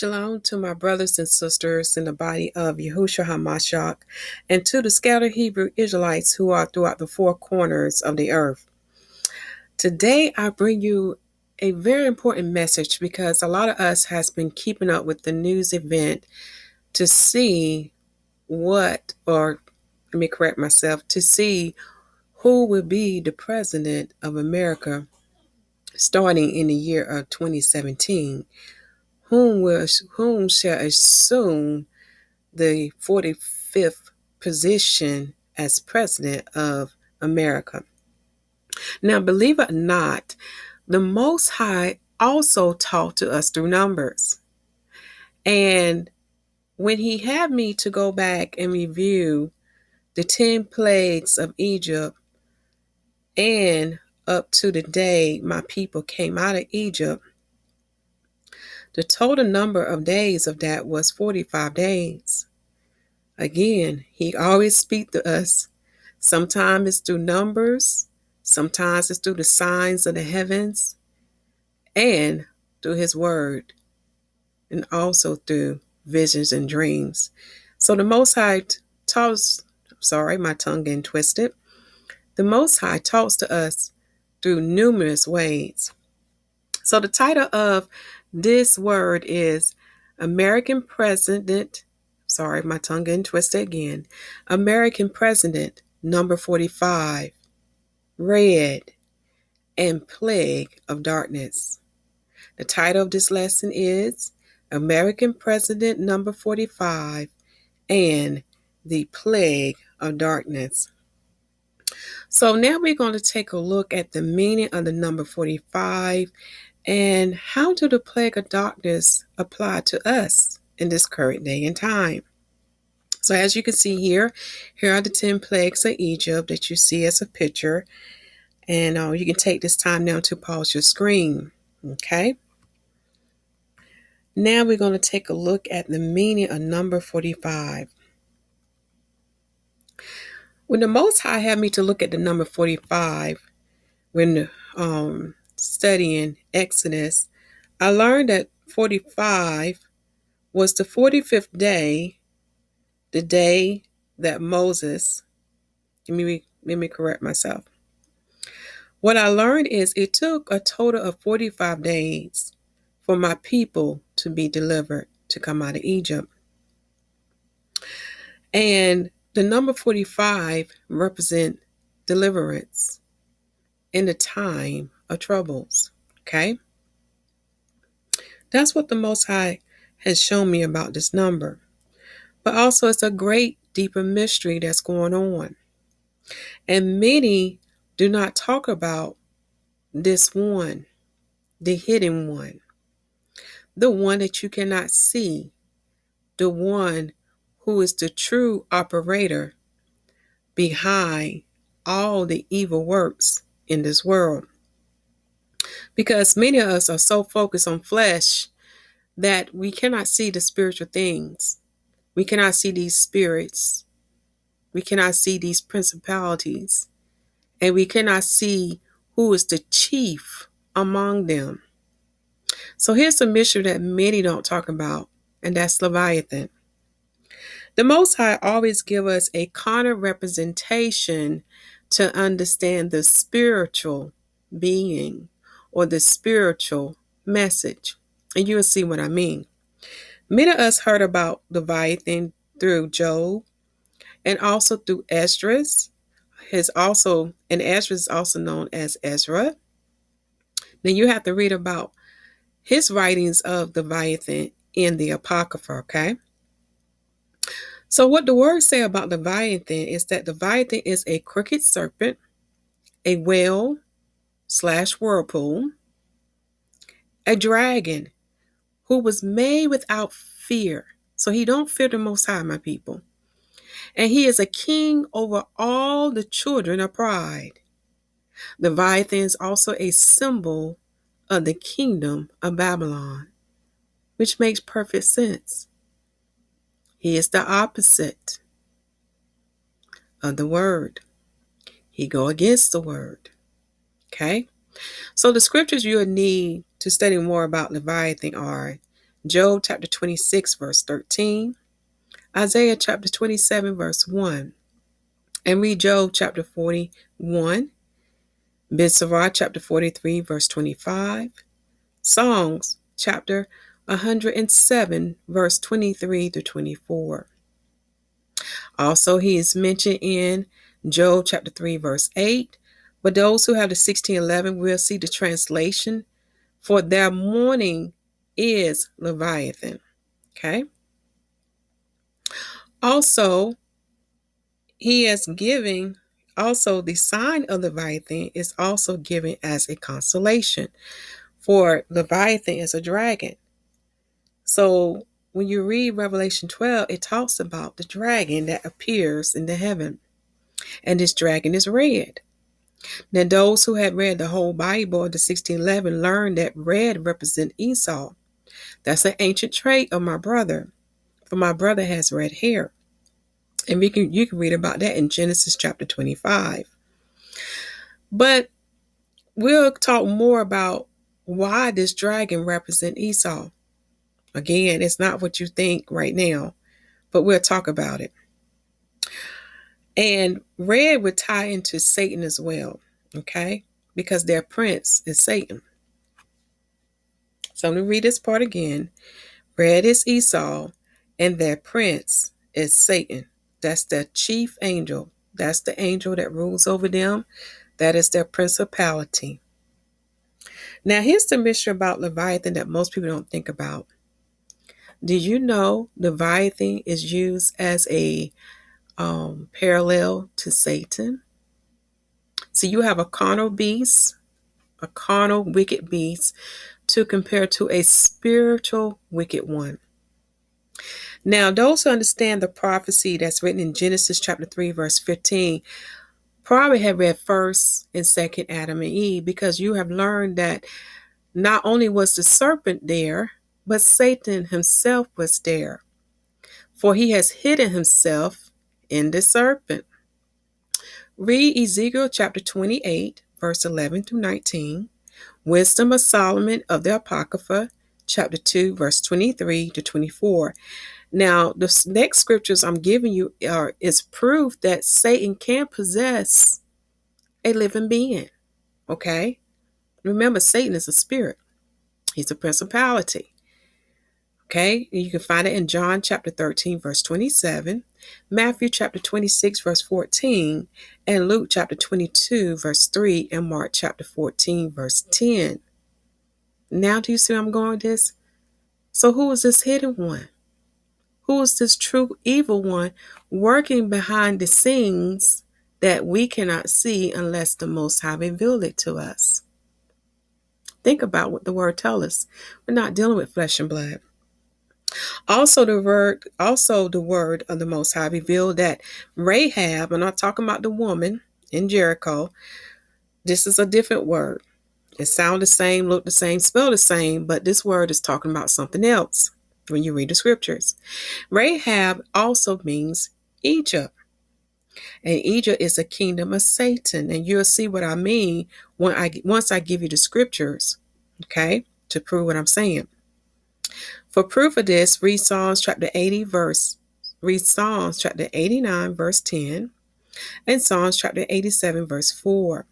Shalom to my brothers and sisters in the body of Yahushua HaMashyah and to the scattered Hebrew Israelites who are throughout the four corners of the earth. Today I bring you a very important message because a lot of us has been keeping up with the news event to see to see who will be the president of America starting in the year of 2017. Whom shall assume the 45th position as president of America. Now, believe it or not, the Most High also talked to us through numbers. And when he had me to go back and review the 10 plagues of Egypt and up to the day my people came out of Egypt, the total number of days of that was 45 days. Again, he always speaks to us. Sometimes it's through numbers, sometimes it's through the signs of the heavens, and through his word, and also through visions and dreams. So the Most High talks, my tongue getting twisted. The Most High talks to us through numerous ways. So the title of this word is American President, my tongue getting twisted again, American President number 45, Red and Plague of Darkness. The title of this lesson is American President number 45 and the Plague of Darkness. So now we're going to take a look at the meaning of the number 45 and how do the plague of darkness apply to us in this current day and time. So as you can see here are the 10 plagues of Egypt that you see as a picture. And you can take this time now to pause your screen. Okay. Now we're going to take a look at the meaning of number 45. When the Most High had me to look at the number 45, when studying Exodus, I learned that 45 was the 45th day, the day that Moses, let me correct myself. What I learned is it took a total of 45 days for my people to be delivered, to come out of Egypt. And the number 45 represent deliverance in the time of troubles. Okay? That's what the Most High has shown me about this number. But also it's a great deeper mystery that's going on. And many do not talk about this one, the hidden one, the one that you cannot see, the one who is the true operator behind all the evil works in this world. Because many of us are so focused on flesh that we cannot see the spiritual things. We cannot see these spirits. We cannot see these principalities. And we cannot see who is the chief among them. So here's a mystery that many don't talk about, and that's Leviathan. The Most High always give us a carnal representation to understand the spiritual being or the spiritual message. And you'll see what I mean. Many of us heard about Leviathan through Job and also through Esdras. And Esdras is also known as Ezra. Then you have to read about his writings of Leviathan in the Apocrypha, okay? So what the words say about Leviathan is that Leviathan is a crooked serpent, a whale/whirlpool, a dragon who was made without fear. So he don't fear the Most High, my people. And he is a king over all the children of pride. Leviathan is also a symbol of the kingdom of Babylon, which makes perfect sense. He is the opposite of the word. He go against the word. Okay? So the scriptures you will need to study more about Leviathan are Job chapter 26, verse 13, Isaiah chapter 27, verse 1, and read Job chapter 41, Bid-Sirach chapter 43, verse 25, Songs chapter 107, verse 23 to 24. Also, he is mentioned in Job chapter 3, verse 8. But those who have the 1611 will see the translation, for their mourning is Leviathan. Okay. Also, he is giving, also the sign of Leviathan is also given as a consolation, for Leviathan is a dragon. So when you read Revelation 12, it talks about the dragon that appears in the heaven. And this dragon is red. Now, those who had read the whole Bible, the 1611, learned that red represents Esau. That's an ancient trait of my brother, for my brother has red hair. And you can read about that in Genesis chapter 25. But we'll talk more about why this dragon represents Esau. Again, it's not what you think right now, but we'll talk about it. And red would tie into Satan as well, okay? Because their prince is Satan. So I'm going to read this part again. Red is Esau, and their prince is Satan. That's the chief angel. That's the angel that rules over them. That is their principality. Now, here's the mystery about Leviathan that most people don't think about. Did you know Leviathan is used as a parallel to Satan? So you have a carnal beast, a carnal wicked beast, to compare to a spiritual wicked one. Now, those who understand the prophecy that's written in Genesis chapter 3, verse 15, probably have read 1st and 2nd Adam and Eve, because you have learned that not only was the serpent there, but Satan himself was there. For he has hidden himself in the serpent. Read Ezekiel chapter 28, verse 11 through 19, Wisdom of Solomon of the Apocrypha, chapter 2, verse 23 to 24. Now, the next scriptures I'm giving you is proof that Satan can possess a living being. Okay? Remember, Satan is a spirit. He's a principality. Okay? You can find it in John chapter 13, verse 27, Matthew chapter 26, verse 14, and Luke chapter 22, verse 3, and Mark chapter 14, verse 10. Now, do you see where I'm going with this? So who is this hidden one? Who is this true evil one working behind the scenes that we cannot see unless the Most High revealed it to us? Think about what the word tells us. We're not dealing with flesh and blood. Also, the word of the Most High revealed that Rahab, I'm not talking about the woman in Jericho. This is a different word. It sounds the same, look the same, spell the same, but this word is talking about something else when you read the scriptures. Rahab also means Egypt. And Egypt is a kingdom of Satan. And you'll see what I mean once I give you the scriptures, okay, to prove what I'm saying. For proof of this, read Psalms chapter 89, verse 10, and Psalms chapter 87, verse 4.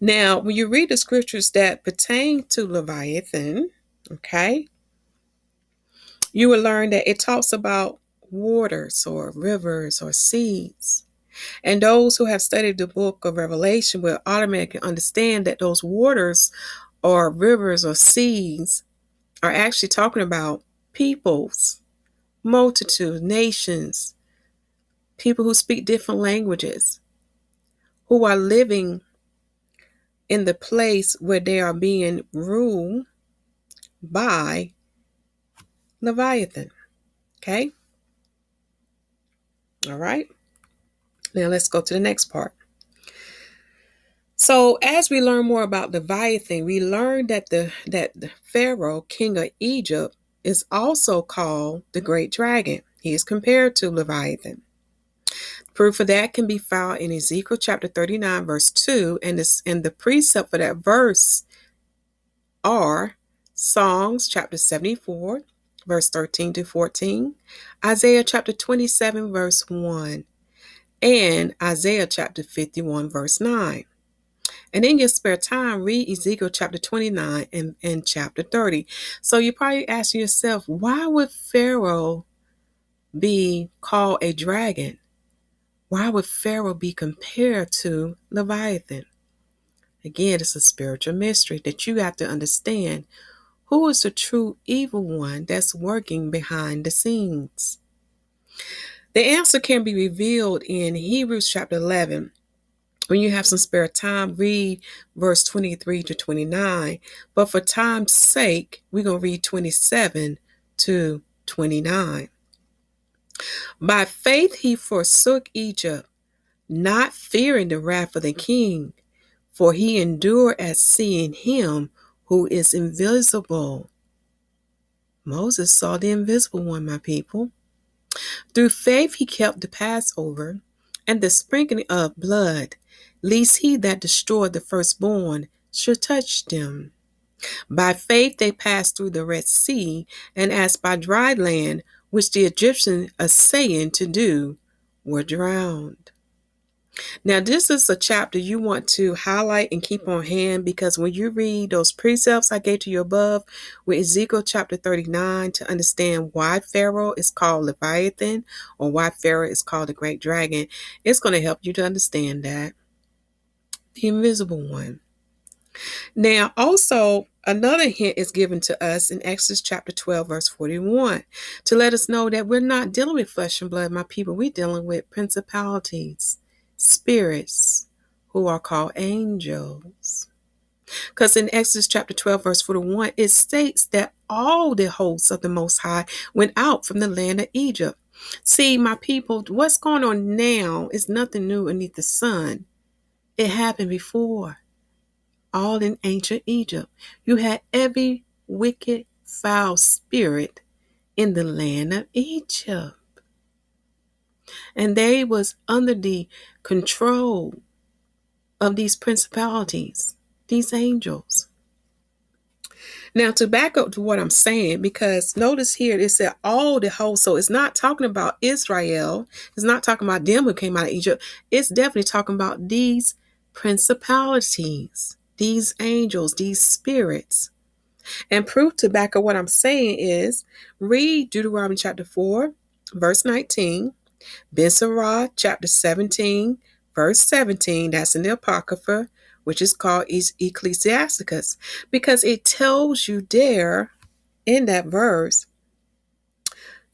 Now, when you read the scriptures that pertain to Leviathan, okay, you will learn that it talks about waters or rivers or seas. And those who have studied the book of Revelation will automatically understand that those waters or rivers or seas are actually talking about peoples, multitudes, nations, people who speak different languages, who are living in the place where they are being ruled by Leviathan. Okay? All right. Now let's go to the next part. So as we learn more about Leviathan, we learn that the Pharaoh, king of Egypt, is also called the great dragon. He is compared to Leviathan. Proof of that can be found in Ezekiel chapter 39, verse 2, and the precept for that verse are Songs chapter 74, verse 13 to 14, Isaiah chapter 27, verse 1, and Isaiah chapter 51, verse 9. And in your spare time, read Ezekiel chapter 29 and chapter 30. So you're probably asking yourself, why would Pharaoh be called a dragon? Why would Pharaoh be compared to Leviathan? Again, it's a spiritual mystery that you have to understand. Who is the true evil one that's working behind the scenes? The answer can be revealed in Hebrews chapter 11. When you have some spare time, read verse 23 to 29. But for time's sake, we're going to read 27 to 29. By faith he forsook Egypt, not fearing the wrath of the king, for he endured as seeing him who is invisible. Moses saw the invisible one, my people. Through faith he kept the Passover and the sprinkling of blood, lest he that destroyed the firstborn should touch them. By faith they passed through the Red Sea, and as by dry land, which the Egyptians essaying to do, were drowned. Now, this is a chapter you want to highlight and keep on hand, because when you read those precepts I gave to you above with Ezekiel chapter 39 to understand why Pharaoh is called Leviathan or why Pharaoh is called the great dragon, it's going to help you to understand that. The invisible one. Now, also, another hint is given to us in Exodus chapter 12, verse 41, to let us know that we're not dealing with flesh and blood, my people. We're dealing with principalities, spirits, who are called angels. Because in Exodus chapter 12, verse 41, it states that all the hosts of the Most High went out from the land of Egypt. See, my people, what's going on now is nothing new beneath the sun. It happened before. All in ancient Egypt. You had every wicked, foul spirit in the land of Egypt. And they was under the control of these principalities, these angels. Now, to back up to what I'm saying, because notice here, it said all the hosts. So it's not talking about Israel. It's not talking about them who came out of Egypt. It's definitely talking about these principalities, these angels, these spirits. And proof to back up what I'm saying is read Deuteronomy chapter 4, verse 19, Ben Sirach chapter 17, verse 17, that's in the Apocrypha, which is called Ecclesiasticus, because it tells you there in that verse,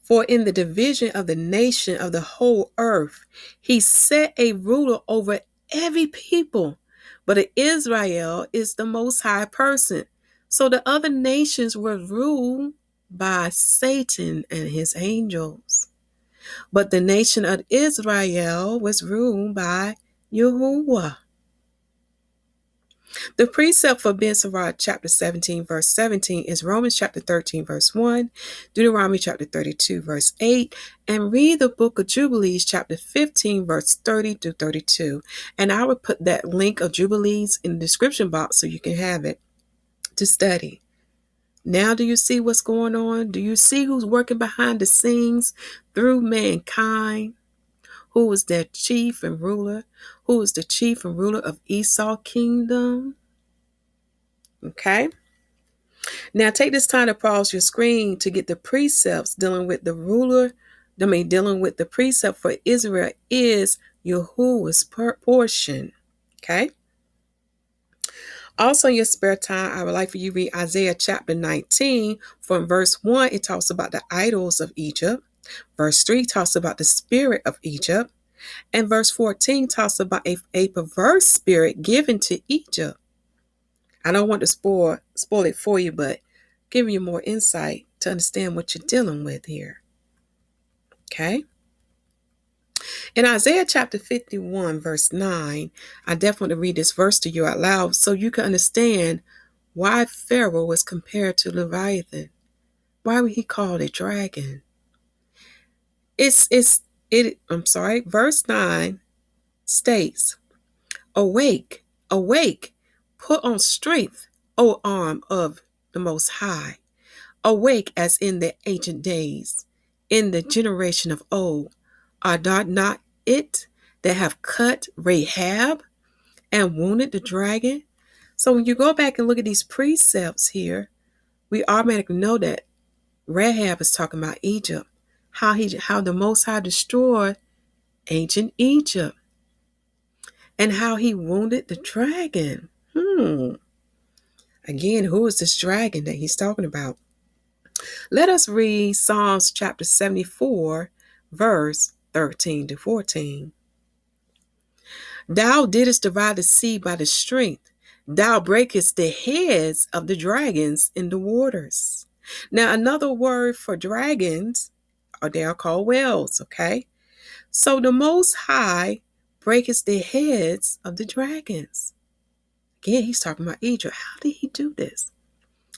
for in the division of the nation of the whole earth, he set a ruler over every people, but Israel is the most high person. So the other nations were ruled by Satan and his angels. But the nation of Israel was ruled by YAHUWAH. The precept for Ben Sirach chapter 17, verse 17 is Romans chapter 13, verse 1, Deuteronomy chapter 32, verse 8, and read the book of Jubilees chapter 15, verse 30 to 32. And I will put that link of Jubilees in the description box so you can have it to study. Now, do you see what's going on? Do you see who's working behind the scenes through mankind? Who is their chief and ruler? Who is the chief and ruler of Esau kingdom? Okay. Now take this time to pause your screen to get the precepts dealing with the ruler. Dealing with the precept for Israel is Yahuwah's portion. Okay. Also, in your spare time, I would like for you to read Isaiah chapter 19. From verse 1, it talks about the idols of Egypt. Verse 3 talks about the spirit of Egypt. And verse 14 talks about a perverse spirit given to Egypt. I don't want to spoil it for you, but give you more insight to understand what you're dealing with here. Okay? In Isaiah chapter 51, verse 9, I definitely read this verse to you out loud so you can understand why Pharaoh was compared to Leviathan. Why would he called a dragon? Verse 9 states, Awake, awake, put on strength, O arm of the Most High. Awake as in the ancient days, in the generation of old. Are not it that have cut Rahab and wounded the dragon? So when you go back and look at these precepts here, we automatically know that Rahab is talking about Egypt, how the Most High destroyed ancient Egypt, and how he wounded the dragon. Again, who is this dragon that he's talking about? Let us read Psalms chapter 74, verse 13 to 14. Thou didst divide the sea by the strength. Thou breakest the heads of the dragons in the waters. Now, another word for dragons, or they are called whales, okay? So the Most High breakest the heads of the dragons. Again, he's talking about Egypt. How did he do this?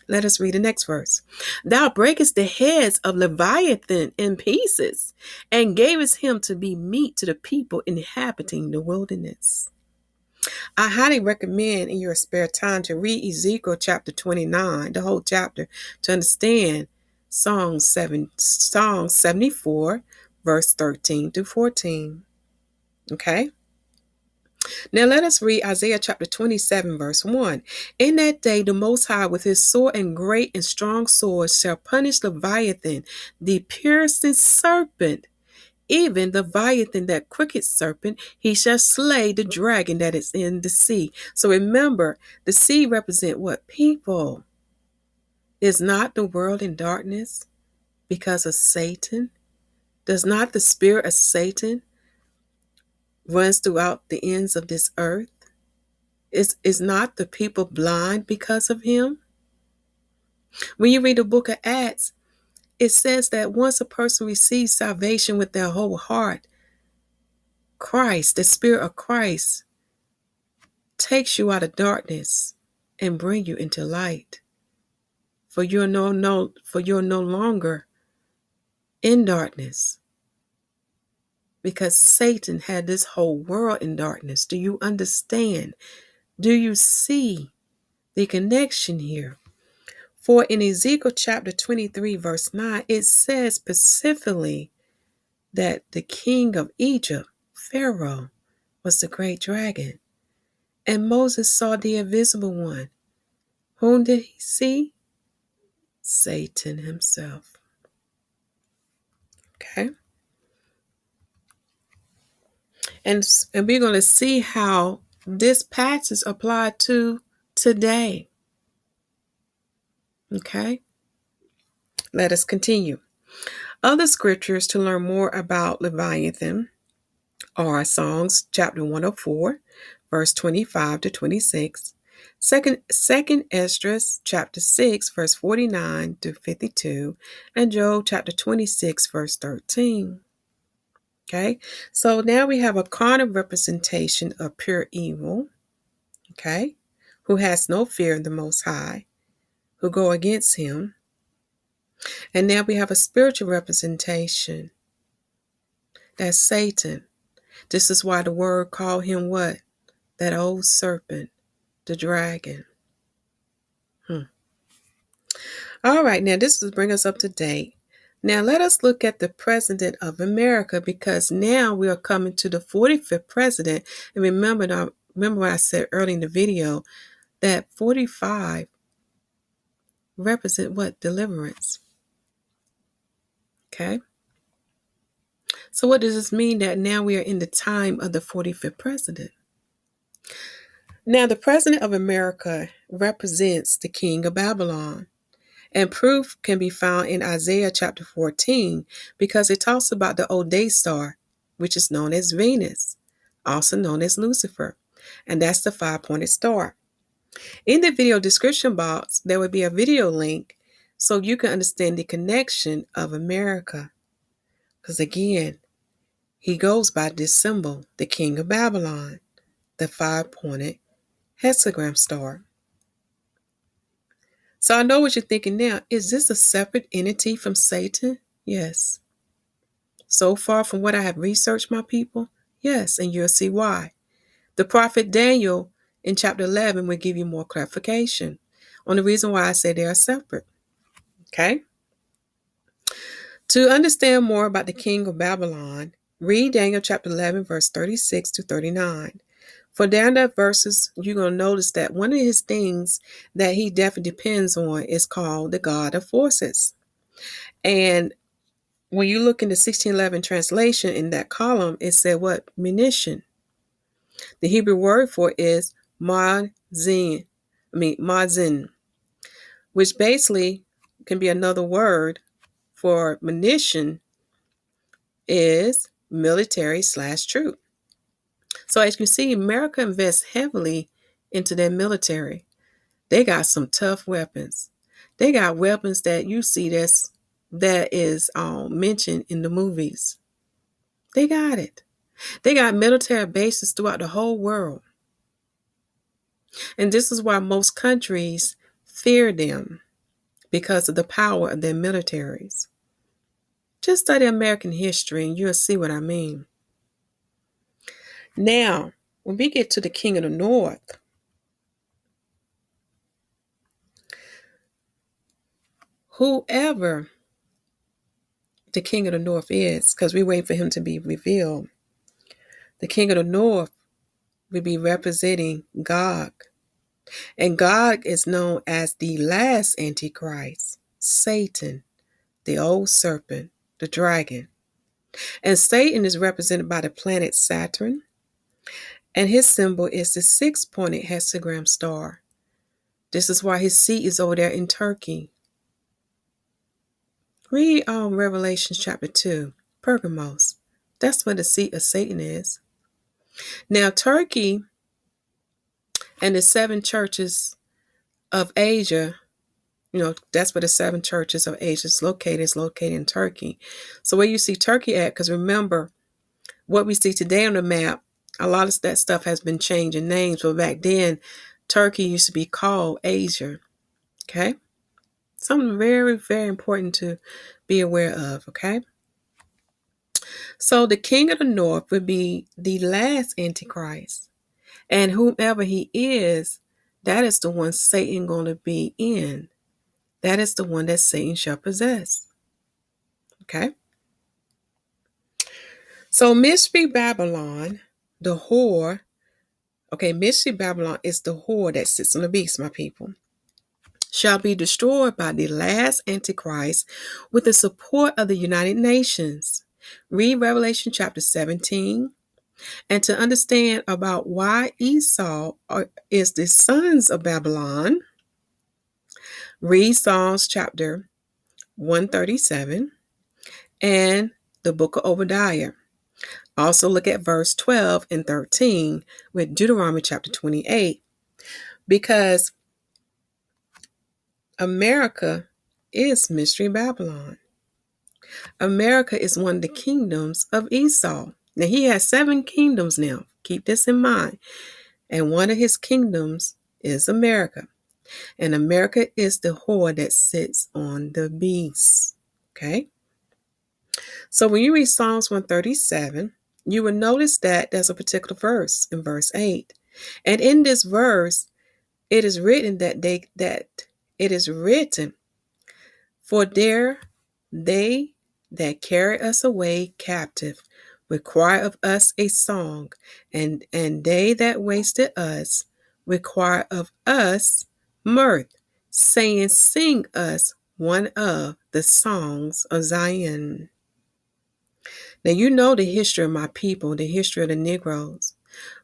Let us read the next verse. Thou breakest the heads of Leviathan in pieces, and gavest him to be meat to the people inhabiting the wilderness. I highly recommend in your spare time to read Ezekiel chapter 29, the whole chapter, to understand Psalm 74, verse 13 to 14. Okay? Now let us read Isaiah chapter 27, verse 1. In that day the Most High with his sword and great and strong sword shall punish Leviathan, the piercing serpent, even the Leviathan, that crooked serpent. He shall slay the dragon that is in the sea. So remember, the sea represent what? People. Is not the world in darkness because of Satan? Does not the spirit of Satan runs throughout the ends of this earth? Is not the people blind because of him? When you read the book of Acts, it says that once a person receives salvation with their whole heart, Christ, the Spirit of Christ, takes you out of darkness and bring you into light. For you're no longer in darkness, because Satan had this whole world in darkness. Do you understand? Do you see the connection here? For in Ezekiel chapter 23, verse 9, it says specifically that the king of Egypt, Pharaoh, was the great dragon. And Moses saw the invisible one. Whom did he see? Satan himself. Okay? And we're going to see how this passage applied to today. Okay? Let us continue. Other scriptures to learn more about Leviathan are Psalms chapter 104, verse 25 to 26. Second Esdras chapter 6, verse 49 to 52. And Job chapter 26, verse 13. Okay, so now we have a carnal representation of pure evil, okay, who has no fear of the Most High, who go against him. And now we have a spiritual representation. That's Satan. This is why the word called him what? That old serpent, the dragon. All right, now this will bring us up to date. Now let us look at the President of America, because now we are coming to the 45th President. And remember what I said early in the video, that 45 represent what? Deliverance. Okay. So what does this mean, that now we are in the time of the 45th President? Now the President of America represents the King of Babylon. And proof can be found in Isaiah chapter 14, because it talks about the old day star, which is known as Venus, also known as Lucifer. And that's the 5-pointed star. In the video description box, there will be a video link so you can understand the connection of America. Because again, he goes by this symbol, the King of Babylon, the 5-pointed hexagram star. So I know what you're thinking now. Is this a separate entity from Satan? Yes. So far from what I have researched, my people, yes, and you'll see why. The prophet Daniel in chapter 11 will give you more clarification Only reason why I say they are separate. Okay? To understand more about the king of Babylon, read Daniel chapter 11, verse 36 to 39. For down that verses, you're going to notice that one of his things that he definitely depends on is called the God of forces. And when you look in the 1611 translation in that column, it said what? Munition. The Hebrew word for it is mazin, which basically can be another word for munition is military/troop. So as you can see, America invests heavily into their military. They got some tough weapons. They got weapons that you see that is mentioned in the movies. They got it. They got military bases throughout the whole world. And this is why most countries fear them because of the power of their militaries. Just study American history and you'll see what I mean. Now, when we get to the king of the north, whoever the king of the north is, because we wait for him to be revealed, the king of the north will be representing Gog. And Gog is known as the last Antichrist, Satan, the old serpent, the dragon. And Satan is represented by the planet Saturn, and his symbol is the six-pointed hexagram star. This is why his seat is over there in Turkey. Read Revelation chapter 2, Pergamos. That's where the seat of Satan is. Now, Turkey and the seven churches of Asia, that's where the seven churches of Asia is located. It's located in Turkey. So where you see Turkey at, because remember, what we see today on the map, a lot of that stuff has been changing names. But back then, Turkey used to be called Asia. Okay? Something very, very important to be aware of. Okay? So the king of the north would be the last Antichrist. And whomever he is, that is the one Satan going to be in. That is the one that Satan shall possess. Okay? So Mystery Babylon, the whore. Okay, Mystery Babylon is the whore that sits on the beast, my people. Shall be destroyed by the last Antichrist with the support of the United Nations. Read Revelation chapter 17. And to understand about why Esau is the sons of Babylon, read Psalms chapter 137 and the book of Obadiah. Also look at verse 12 and 13 with Deuteronomy chapter 28, because America is Mystery Babylon. America is one of the kingdoms of Esau. Now he has 7 kingdoms now. Keep this in mind. And one of his kingdoms is America. And America is the whore that sits on the beast. Okay? So when you read Psalms 137, you will notice that there's a particular verse in verse 8. And in this verse, it is written for there they that carry us away captive require of us a song, and they that wasted us require of us mirth, saying, sing us one of the songs of Zion. Now you know the history of my people, the history of the Negroes.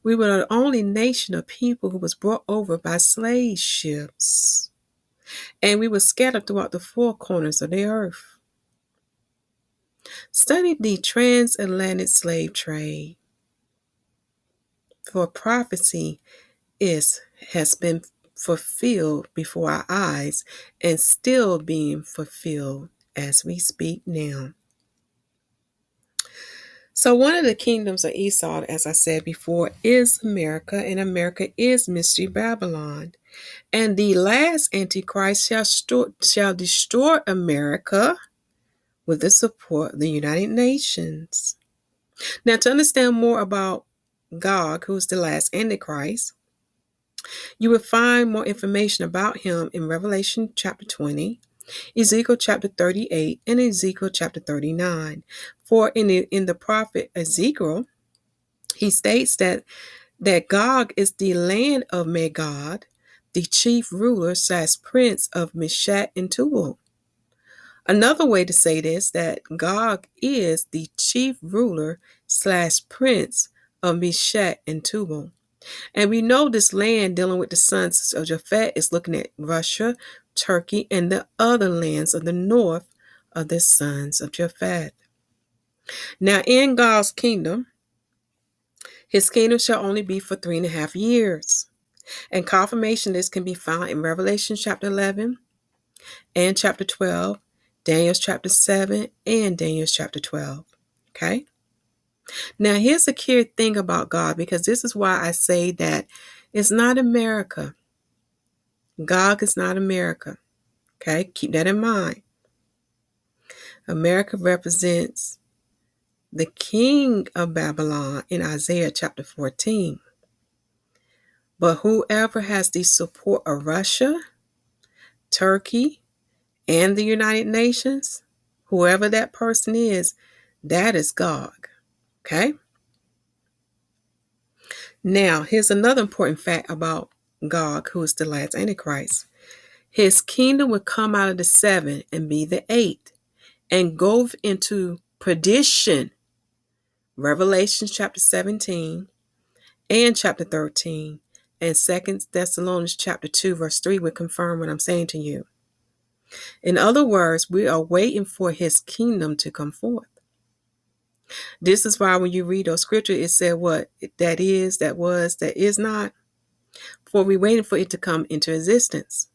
We were the only nation of people who was brought over by slave ships. And we were scattered throughout the 4 corners of the earth. Study the transatlantic slave trade. For prophecy has been fulfilled before our eyes and still being fulfilled as we speak now. So one of the kingdoms of Esau, as I said before, is America, and America is Mystery Babylon. And the last Antichrist shall destroy America with the support of the United Nations. Now, to understand more about Gog, who's the last Antichrist, You will find more information about him in Revelation chapter 20, Ezekiel chapter 38, and Ezekiel chapter 39. For in the prophet Ezekiel, he states that Gog is the land of Magog, the chief ruler / prince of Meshach and Tubal. Another way to say this, that Gog is the chief ruler / prince of Meshach and Tubal. And we know this land dealing with the sons of Japhet is looking at Russia, Turkey, and the other lands of the north of the sons of Japhet. Now in God's kingdom, his kingdom shall only be for 3.5 years. And confirmation this can be found in Revelation chapter 11 and chapter 12, Daniel chapter 7, and Daniel chapter 12. Okay? Now here's the key thing about God, because this is why I say that it's not America. Gog is not America. Okay? Keep that in mind. America represents the king of Babylon in Isaiah chapter 14. But whoever has the support of Russia, Turkey, and the United Nations, whoever that person is, that is Gog. Okay? Now, here's another important fact about Gog, who is the last Antichrist. His kingdom will come out of the 7 and be the 8 and go into perdition. Revelation chapter 17 and chapter 13 and 2 Thessalonians chapter 2 verse 3 will confirm what I'm saying to you. In other words, we are waiting for his kingdom to come forth. This is why when you read those scriptures, it said what? That is, that was, that is not. For we're waiting for it to come into existence.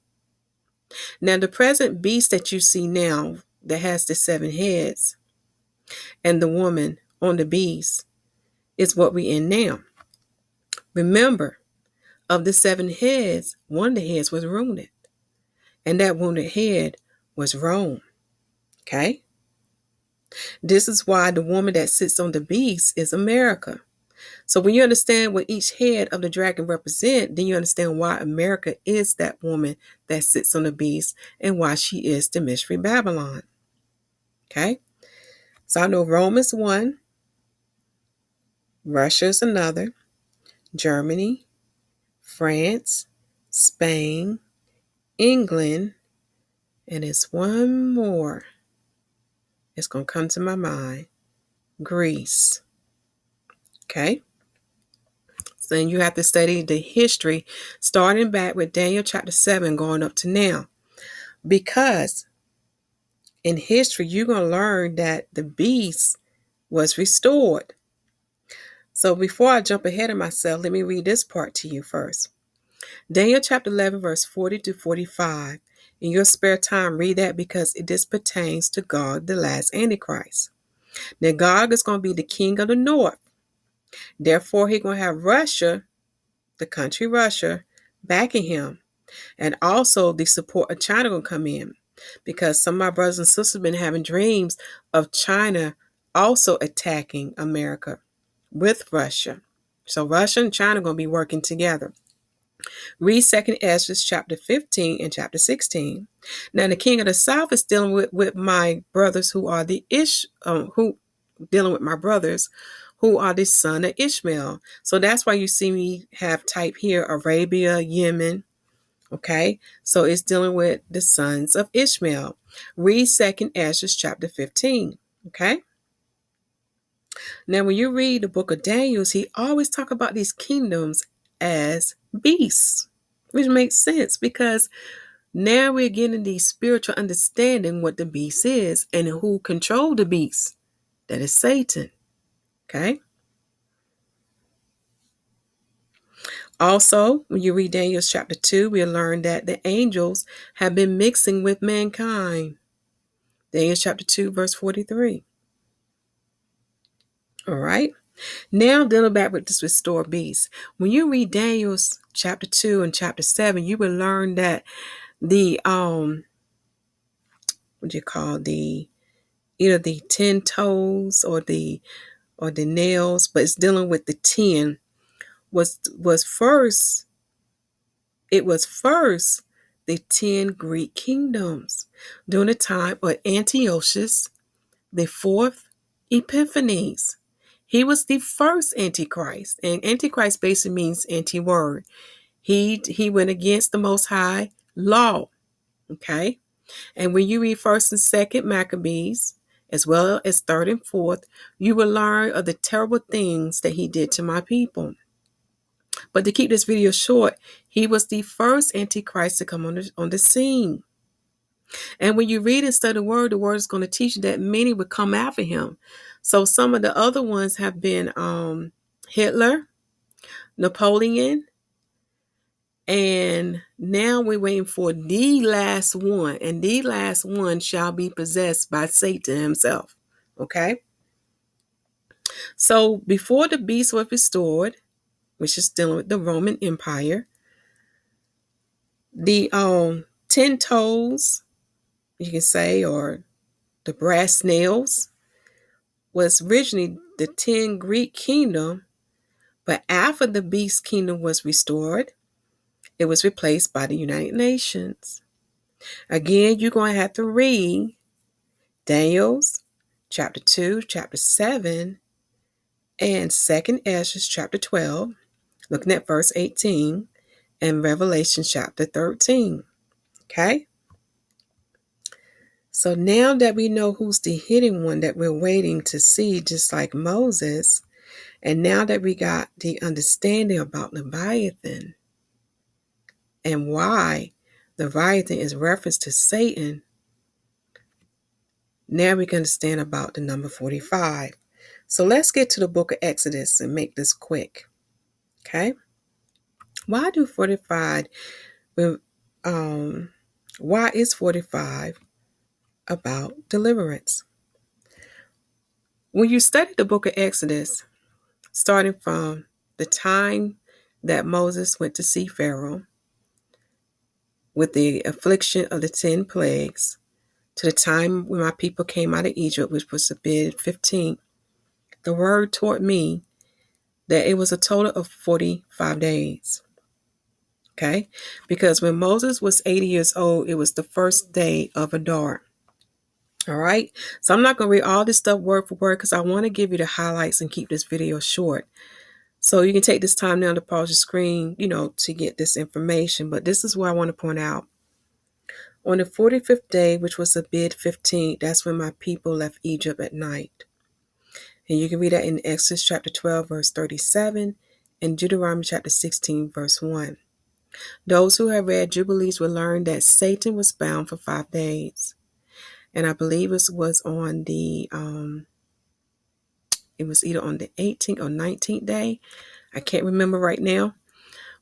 Now, the present beast that you see now that has the 7 heads and the woman on the beast is what we're in now. Remember, of the 7 heads, one of the heads was wounded. And that wounded head was Rome. Okay? This is why the woman that sits on the beast is America. So when you understand what each head of the dragon represent, then you understand why America is that woman that sits on the beast and why she is the mystery Babylon. Okay? So I know Rome is one, Russia is another, Germany, France, Spain, England, and it's one more. It's going to come to my mind. Greece. Okay? So then you have to study the history starting back with Daniel chapter 7 going up to now. Because in history, you're going to learn that the beast was restored. So before I jump ahead of myself, let me read this part to you first. Daniel chapter 11 verse 40 to 45. In your spare time, read that because this pertains to Gog, the last Antichrist. Now, Gog is going to be the king of the north. Therefore, he's going to have Russia, the country Russia, backing him. And also the support of China going to come in. Because some of my brothers and sisters have been having dreams of China also attacking America with Russia. So Russia and China are going to be working together. Read 2 Ezra chapter 15 and chapter 16. Now the king of the south is dealing with my brothers who are the who are the son of Ishmael. So that's why you see me have type here Arabia, Yemen. Okay, so it's dealing with the sons of Ishmael. Read 2 Ezra chapter 15. Okay. Now when you read the book of Daniel, he always talk about these kingdoms as beasts, which makes sense because now we're getting the spiritual understanding what the beast is and who control the beast. That is Satan. Okay. Also, when you read Daniel chapter 2, we learn that the angels have been mixing with mankind. Daniel chapter 2, verse 43. All right. Now, dealing back with this restored beast. When you read Daniel's chapter 2 and chapter 7, you will learn that the either the 10 toes or the nails, but it's dealing with the 10 was first It was first the 10 Greek kingdoms during the time of Antiochus the fourth Epiphanes. He was the first Antichrist, and Antichrist basically means anti-word. He went against the Most High law. Okay, and when you read First and Second Maccabees, as well as Third and Fourth, you will learn of the terrible things that he did to my people. But to keep this video short, he was the first Antichrist to come on the scene. And when you read and study the word is going to teach you that many would come after him. So some of the other ones have been Hitler, Napoleon, and now we're waiting for the last one. And the last one shall be possessed by Satan himself. Okay? So before the beast was restored, which is dealing with the Roman Empire, the 10 toes, you can say, or the brass nails, was originally the 10 Greek kingdom, but after the beast kingdom was restored, it was replaced by the United Nations. Again, you're going to have to read Daniel's chapter 2, chapter 7, and 2nd Ezra chapter 12, looking at verse 18, and Revelation chapter 13. Okay? So now that we know who's the hidden one that we're waiting to see, just like Moses, and now that we got the understanding about Leviathan and why Leviathan is referenced to Satan, now we can understand about the number 45. So let's get to the book of Exodus and make this quick. Okay? Why do 45, why is 45 about deliverance? When you study the book of Exodus, starting from the time that Moses went to see Pharaoh with the affliction of the 10 plagues, to the time when my people came out of Egypt, which was the bid 15, the word taught me that it was a total of 45 days. Okay? Because when Moses was 80 years old, it was the first day of Adar. All right? So I'm not going to read all this stuff word for word because I want to give you the highlights and keep this video short. So you can take this time now to pause your screen, to get this information. But this is what I want to point out. On the 45th day, which was the bid 15, that's when my people left Egypt at night. And you can read that in Exodus chapter 12, verse 37, and Deuteronomy chapter 16, verse 1. Those who have read Jubilees will learn that Satan was bound for 5 days. And I believe it was on the, it was either on the 18th or 19th day. I can't remember right now.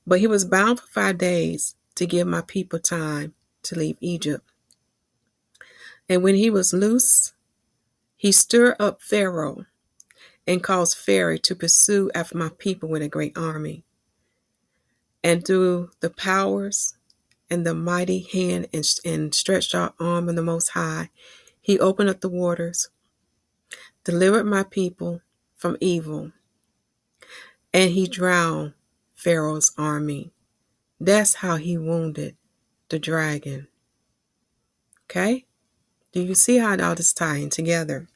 But he was bound for 5 days to give my people time to leave Egypt. And when he was loose, he stirred up Pharaoh and caused Pharaoh to pursue after my people with a great army. And through the powers and the mighty hand and stretched out arm of the Most High, he opened up the waters, delivered my people from evil, and he drowned Pharaoh's army. That's how he wounded the dragon. Okay? Do you see how all this tying together?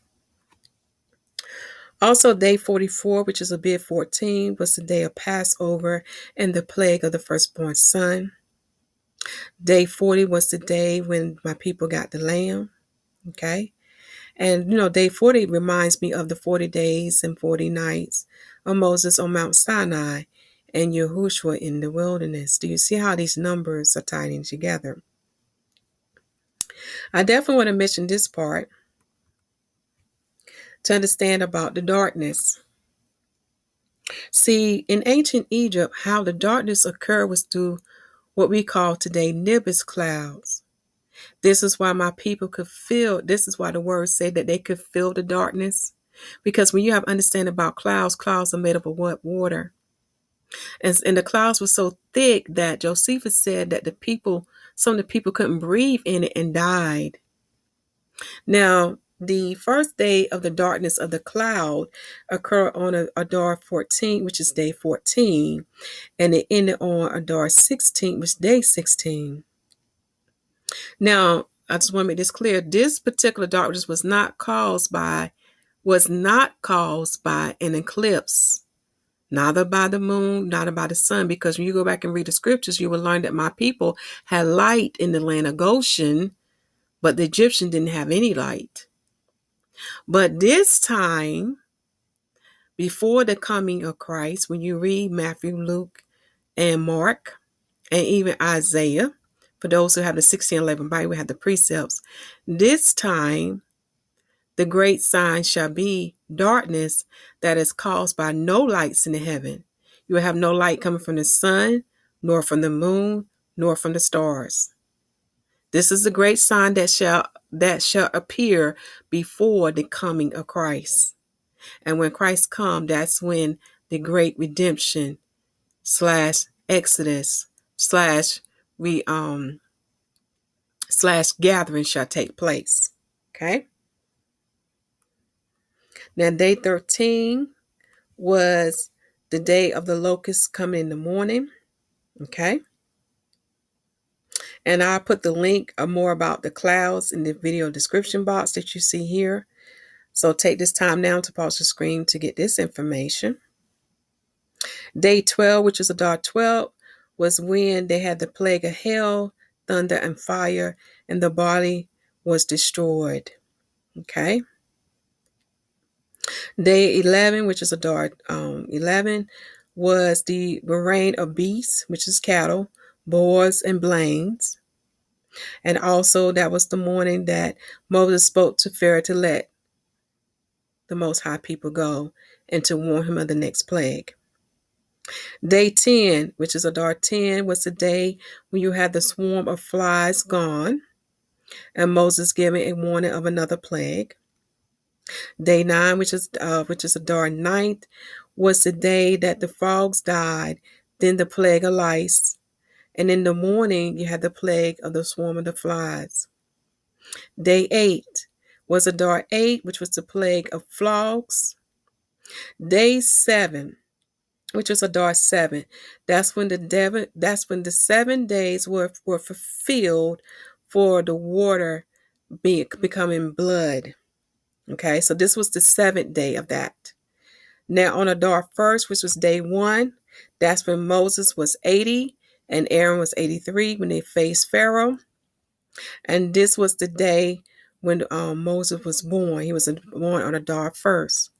Also, day 44, which is a bid 14, was the day of Passover and the plague of the firstborn son. Day 40 was the day when my people got the lamb. Okay? And, day 40 reminds me of the 40 days and 40 nights of Moses on Mount Sinai and Yahushua in the wilderness. Do you see how these numbers are tying together? I definitely want to mention this part to understand about the darkness. See, in ancient Egypt, how the darkness occurred was through what we call today NIMBUS clouds. This is why my people could feel, this is why the words say that they could feel the darkness. Because when you have understanding about clouds are made up of what? Water. And the clouds were so thick that Josephus said that some of the people couldn't breathe in it and died. Now, The first day of the darkness of the cloud occurred on Adar 14, which is day 14, and it ended on Adar 16, which is day 16. Now, I just want to make this clear. This particular darkness was not caused by an eclipse, neither by the moon, neither by the sun, because when you go back and read the scriptures, you will learn that my people had light in the land of Goshen, but the Egyptians didn't have any light. But this time, before the coming of Christ, when you read Matthew, Luke, and Mark, and even Isaiah, for those who have the 1611 Bible, we have the precepts. This time, the great sign shall be darkness that is caused by no lights in the heaven. You will have no light coming from the sun, nor from the moon, nor from the stars. This is the great sign that shall appear before the coming of Christ. And when Christ comes, that's when the great redemption / exodus / gathering shall take place. Okay. Now, day 13 was the day of the locusts coming in the morning. Okay. And I'll put the link more about the clouds in the video description box that you see here. So take this time now to pause the screen to get this information. Day 12, which is Adar 12, was when they had the plague of hail, thunder, and fire, and the body was destroyed. Okay. Day 11, which is Adar 11, was the reign of beasts, which is cattle, boars, and blains. And also that was the morning that Moses spoke to Pharaoh to let the Most High people go and to warn him of the next plague. Day 10, which is Adar 10, was the day when you had the swarm of flies gone and Moses giving a warning of another plague. Day 9, which is Adar 9th, was the day that the frogs died, then the plague of lice, and in the morning you had the plague of the swarm of the flies. Day 8 was Adar 8, which was the plague of frogs. Day 7, which was Adar 7, that's when the 7 days were fulfilled for the water becoming blood. Okay, so this was the 7th day of that. Now on Adar 1st, which was day 1, that's when Moses was 80 and Aaron was 83 when they faced Pharaoh. And this was the day when Moses was born. He was born on Adar 1st.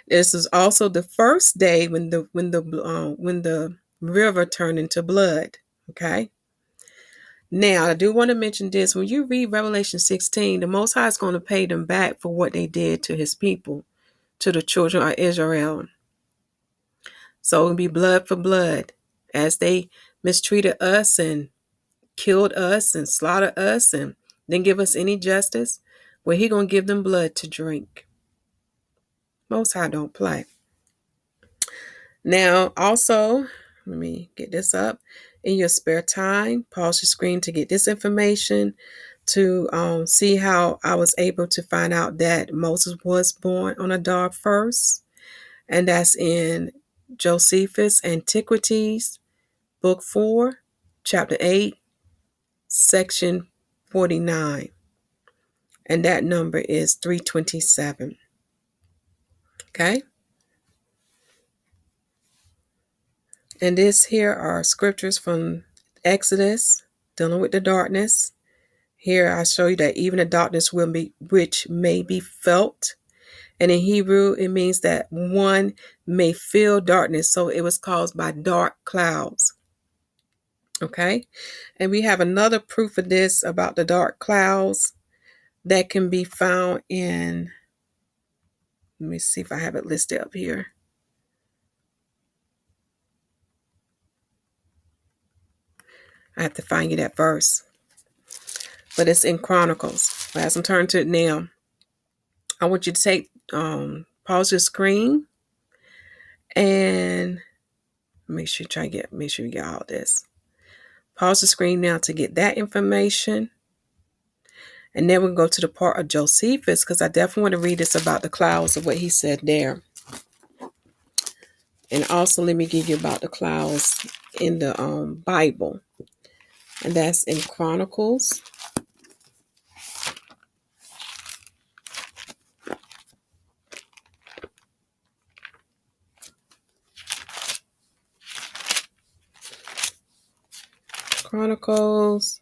This is also the first day when the river turned into blood. Okay. Now, I do want to mention this. When you read Revelation 16, the Most High is going to pay them back for what they did to his people, to the children of Israel. So it will be blood for blood. As they mistreated us and killed us and slaughtered us and didn't give us any justice, well, he going to give them blood to drink. Most High don't play. Now, also, let me get this up. In your spare time, pause your screen to get this information, to see how I was able to find out that Moses was born on Adar 1st. And that's in Josephus Antiquities, Book 4, Chapter 8, Section 49. And that number is 327. Okay? And this here are scriptures from Exodus dealing with the darkness. Here I show you that even the darkness which may be felt. And in Hebrew, it means that one may feel darkness. So it was caused by dark clouds. Okay. And we have another proof of this about the dark clouds that can be found in, let me see if I have it listed up here. I have to find you that verse. But it's in Chronicles. As I'm turning to it now, I want you to take, pause your screen and make sure you get all this. Pause the screen now to get that information. And then we'll go to the part of Josephus, because I definitely want to read this about the clouds of what he said there. And also let me give you about the clouds in the Bible. And that's in Chronicles. Chronicles.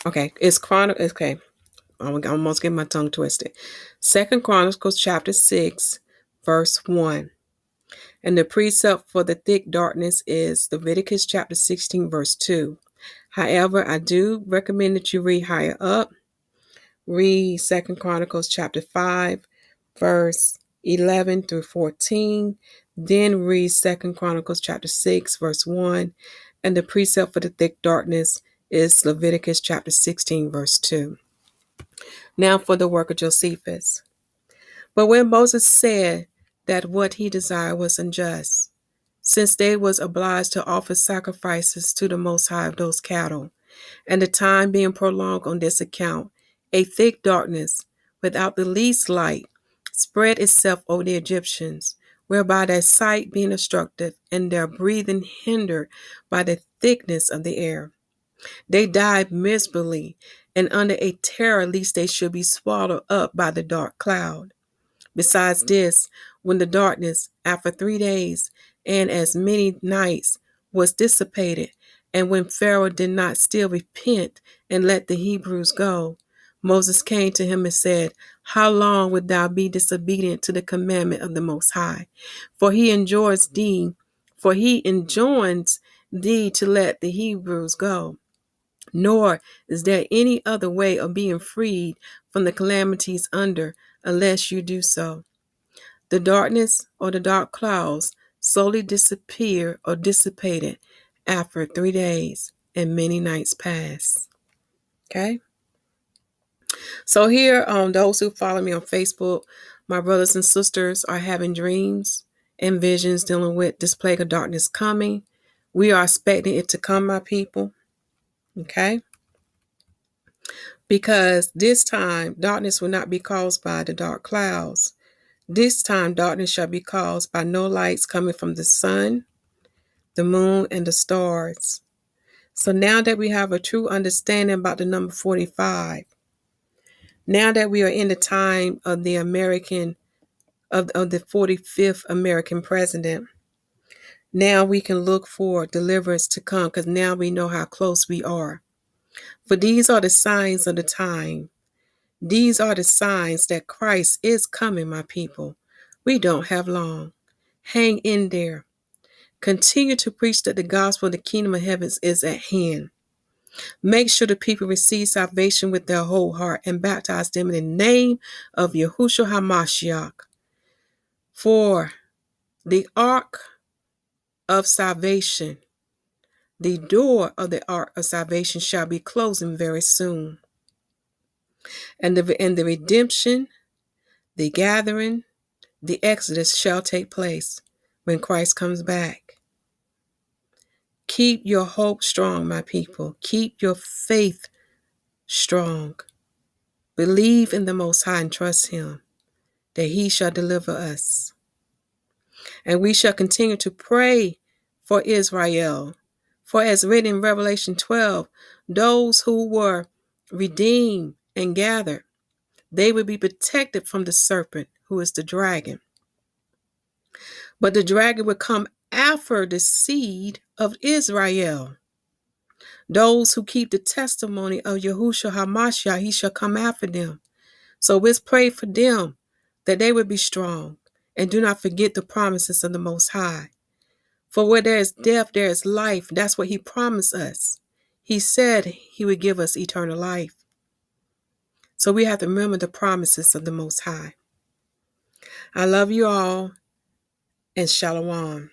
Okay, it's Chronicles. Okay, I'm almost getting my tongue twisted. 2 Chronicles chapter 6, verse 1. And the precept for the thick darkness is Leviticus chapter 16, verse 2. However, I do recommend that you read higher up. Read 2 Chronicles chapter 5, verse 11 through 14. Then read 2 Chronicles chapter 6, verse 1. And the precept for the thick darkness is Leviticus chapter 16, verse 2. Now for the work of Josephus. But when Moses said that what he desired was unjust, since they was obliged to offer sacrifices to the Most High of those cattle, and the time being prolonged on this account, a thick darkness, without the least light, spread itself over the Egyptians, whereby their sight being obstructed, and their breathing hindered by the thickness of the air. They died miserably, and under a terror lest they should be swallowed up by the dark cloud. Besides this, when the darkness, after 3 days and as many nights, was dissipated, and when Pharaoh did not still repent and let the Hebrews go, Moses came to him and said, How long wilt thou be disobedient to the commandment of the Most High? For he enjoins thee to let the Hebrews go. Nor is there any other way of being freed from the calamities under, unless you do so. The darkness or the dark clouds slowly disappear or dissipated after 3 days and many nights pass. Okay? So here, those who follow me on Facebook, my brothers and sisters are having dreams and visions dealing with this plague of darkness coming. We are expecting it to come, my people. Okay? Because this time, darkness will not be caused by the dark clouds. This time, darkness shall be caused by no lights coming from the sun, the moon, and the stars. So now that we have a true understanding about the number 45, now that we are in the time of the of the 45th American president, now we can look for deliverance to come, because now we know how close we are. For these are the signs of the time. These are the signs that Christ is coming, my people. We don't have long. Hang in there. Continue to preach that the gospel of the kingdom of heavens is at hand. Make sure the people receive salvation with their whole heart and baptize them in the name of Yahushua HaMashyah. For the ark of salvation, the door of the ark of salvation shall be closing very soon. And the redemption, the gathering, the exodus shall take place when Christ comes back. Keep your hope strong, my people. Keep your faith strong. Believe in the Most High and trust Him, that He shall deliver us. And we shall continue to pray for Israel. For as written in Revelation 12, those who were redeemed and gathered, they will be protected from the serpent, who is the dragon. But the dragon will come after the seed of Israel. Those who keep the testimony of Yahushua HaMashyah, He shall come after them. So let's pray for them, that they would be strong, and do not forget the promises of the Most High. For where there is death, there is life. That's what He promised us. He said He would give us eternal life. So we have to remember the promises of the Most High. I love you all, and shalom.